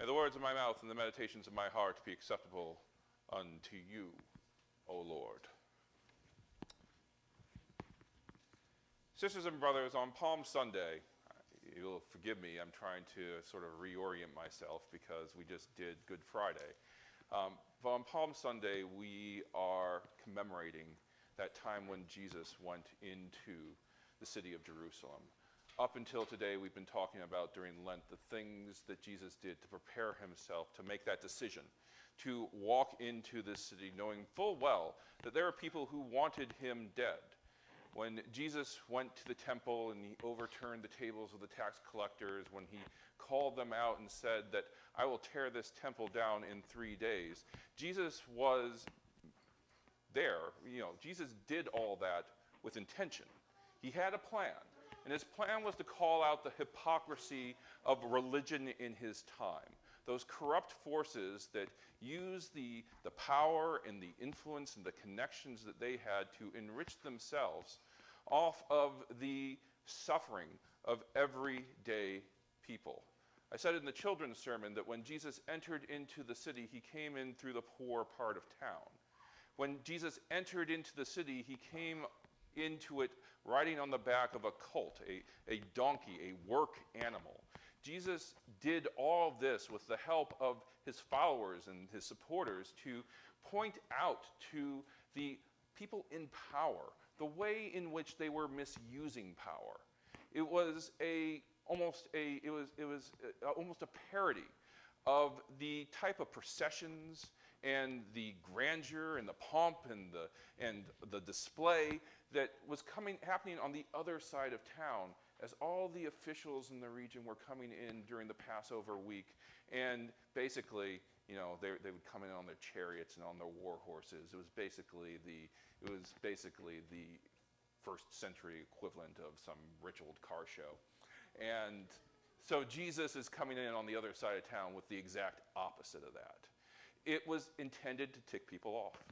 May the words of my mouth and the meditations of my heart be acceptable unto you, O Lord. Sisters and brothers, on Palm Sunday, you'll forgive me, I'm trying to sort of reorient myself because we just did Good Friday. But on Palm Sunday, we are commemorating that time when Jesus went into the city of Jerusalem. Up until today, we've been talking about during Lent the things that Jesus did to prepare himself to make that decision, to walk into this city knowing full well that there are people who wanted him dead. When Jesus went to the temple and he overturned the tables of the tax collectors, when he called them out and said that I will tear this temple down in 3 days, Jesus was there. Jesus did all that with intention. He had a plan. And his plan was to call out the hypocrisy of religion in his time. Those corrupt forces that use the power and the influence and the connections that they had to enrich themselves off of the suffering of everyday people. I said in the children's sermon that when Jesus entered into the city, he came in through the poor part of town. When Jesus entered into the city, he came into it riding on the back of a colt, a donkey, a work animal. Jesus did all this with the help of his followers and his supporters to point out to the people in power the way in which they were misusing power. It was almost a parody of the type of processions and the grandeur and the pomp and the display that was happening on the other side of town as all the officials in the region were coming in during the Passover week, and basically, they would come in on their chariots and on their war horses. It was basically the first century equivalent of some rich old car show. And so Jesus is coming in on the other side of town with the exact opposite of that. It was intended to tick people off.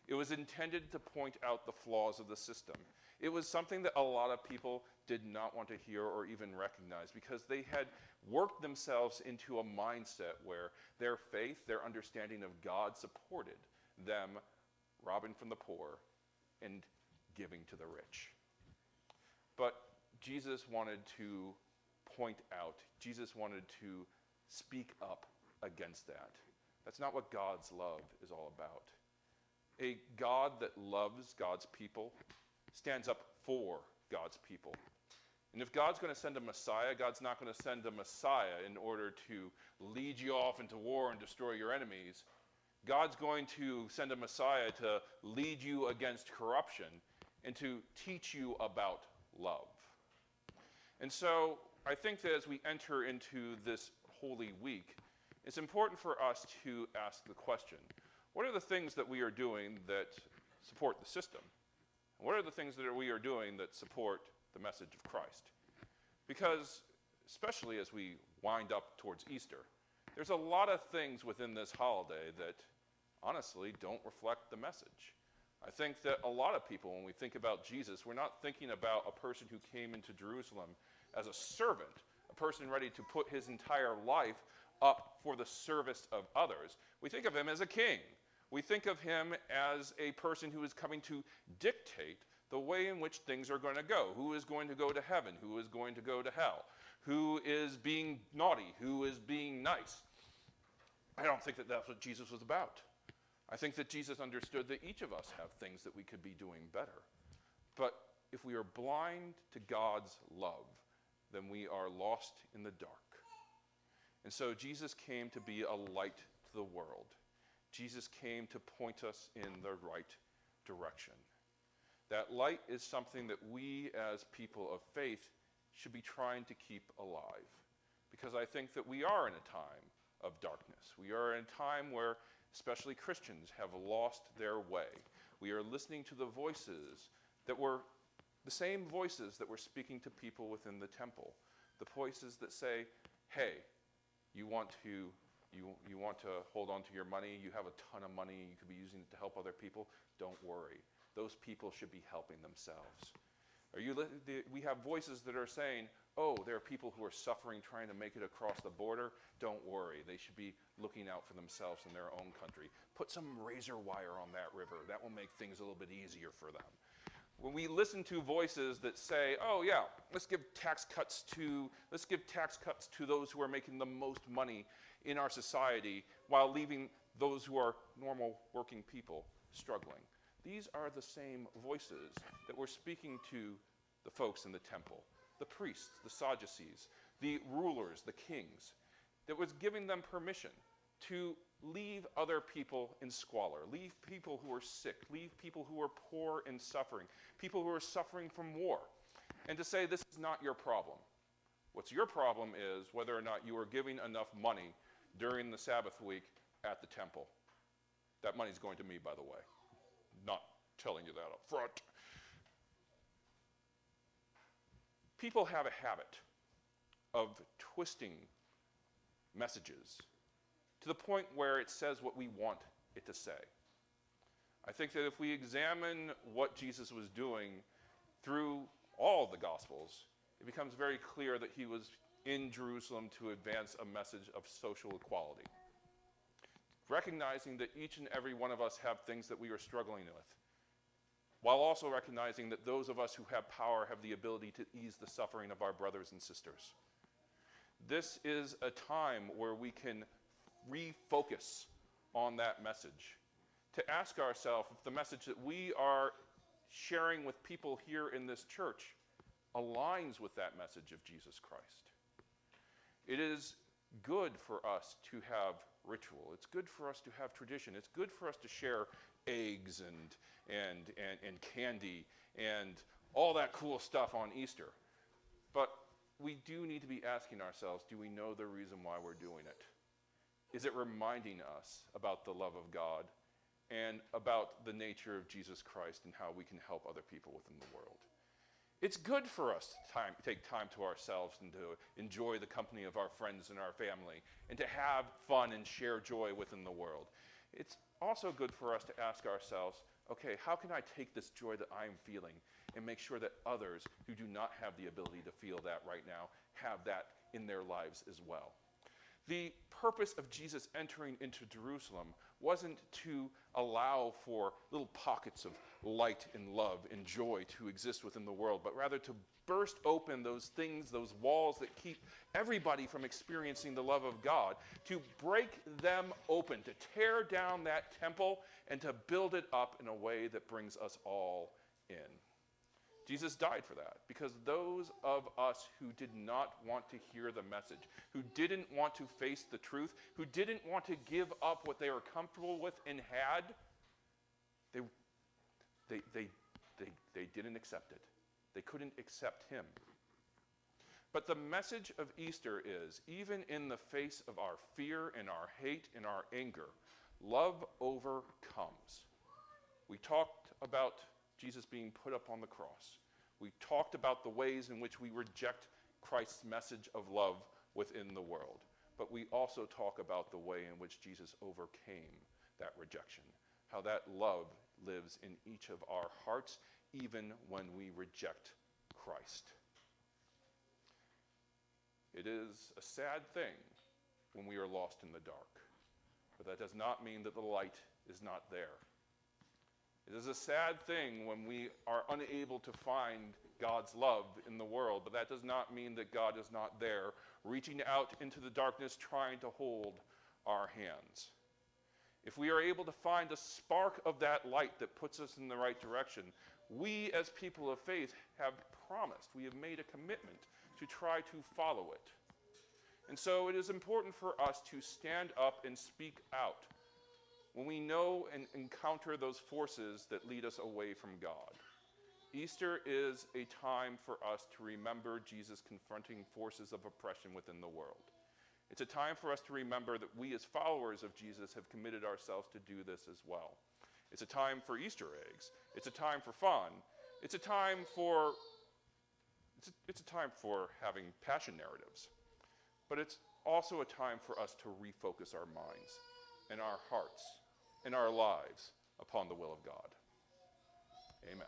It was intended to point out the flaws of the system. It was something that a lot of people did not want to hear or even recognize because they had worked themselves into a mindset where their faith, their understanding of God supported them robbing from the poor and giving to the rich. But Jesus wanted to point out, Jesus wanted to speak up against that. That's not what God's love is all about. A God that loves God's people stands up for God's people. And if God's going to send a Messiah, God's not going to send a Messiah in order to lead you off into war and destroy your enemies. God's going to send a Messiah to lead you against corruption and to teach you about love. And so I think that as we enter into this Holy Week, it's important for us to ask the question, what are the things that we are doing that support the system? And what are the things that we are doing that support the message of Christ? Because, especially as we wind up towards Easter, there's a lot of things within this holiday that honestly don't reflect the message. I think that a lot of people, when we think about Jesus, we're not thinking about a person who came into Jerusalem as a servant, a person ready to put his entire life up for the service of others. We think of him as a king. We think of him as a person who is coming to dictate the way in which things are going to go. Who is going to go to heaven? Who is going to go to hell? Who is being naughty? Who is being nice? I don't think that that's what Jesus was about. I think that Jesus understood that each of us have things that we could be doing better. But if we are blind to God's love, then we are lost in the dark. And so Jesus came to be a light to the world. Jesus came to point us in the right direction. That light is something that we as people of faith should be trying to keep alive. Because I think that we are in a time of darkness. We are in a time where especially Christians have lost their way. We are listening to the voices that were the same voices that were speaking to people within the temple. The voices that say, hey, you want to hold on to your money, you have a ton of money, you could be using it to help other people, don't worry. Those people should be helping themselves. We have voices that are saying, oh, there are people who are suffering trying to make it across the border. Don't worry, they should be looking out for themselves in their own country. Put some razor wire on that river. That will make things a little bit easier for them. When we listen to voices that say, oh yeah, let's give tax cuts to those who are making the most money in our society while leaving those who are normal working people struggling. These are the same voices that were speaking to the folks in the temple, the priests, the Sadducees, the rulers, the kings, that was giving them permission to leave other people in squalor, leave people who are sick, leave people who are poor and suffering, people who are suffering from war, and to say this is not your problem. What's your problem is whether or not you are giving enough money during the Sabbath week at the temple. That money's going to me, by the way. Not telling you that up front. People have a habit of twisting messages to the point where it says what we want it to say. I think that if we examine what Jesus was doing through all the Gospels, it becomes very clear that he was in Jerusalem to advance a message of social equality. Recognizing that each and every one of us have things that we are struggling with, while also recognizing that those of us who have power have the ability to ease the suffering of our brothers and sisters. This is a time where we can refocus on that message, to ask ourselves if the message that we are sharing with people here in this church aligns with that message of Jesus Christ. It is good for us to have ritual. It's good for us to have tradition. It's good for us to share eggs and candy and all that cool stuff on Easter. But we do need to be asking ourselves, do we know the reason why we're doing it? Is it reminding us about the love of God and about the nature of Jesus Christ and how we can help other people within the world? It's good for us to take time to ourselves and to enjoy the company of our friends and our family and to have fun and share joy within the world. It's also good for us to ask ourselves, okay, how can I take this joy that I'm feeling and make sure that others who do not have the ability to feel that right now have that in their lives as well? The purpose of Jesus entering into Jerusalem wasn't to allow for little pockets of light and love and joy to exist within the world, but rather to burst open those things, those walls that keep everybody from experiencing the love of God, to break them open, to tear down that temple and to build it up in a way that brings us all in. Jesus died for that, because those of us who did not want to hear the message, who didn't want to face the truth, who didn't want to give up what they were comfortable with and had, they didn't accept it. They couldn't accept him. But the message of Easter is, even in the face of our fear and our hate and our anger, love overcomes. We talked about Jesus being put up on the cross. We talked about the ways in which we reject Christ's message of love within the world. But we also talk about the way in which Jesus overcame that rejection, how that love lives in each of our hearts, even when we reject Christ. It is a sad thing when we are lost in the dark, but that does not mean that the light is not there. It is a sad thing when we are unable to find God's love in the world, but that does not mean that God is not there, reaching out into the darkness, trying to hold our hands. If we are able to find a spark of that light that puts us in the right direction, we as people of faith have promised, we have made a commitment to try to follow it. And so it is important for us to stand up and speak out when we know and encounter those forces that lead us away from God. Easter is a time for us to remember Jesus confronting forces of oppression within the world. It's a time for us to remember that we as followers of Jesus have committed ourselves to do this as well. It's a time for Easter eggs. It's a time for fun. It's a time for having passion narratives. But it's also a time for us to refocus our minds and our hearts and our lives upon the will of God. Amen.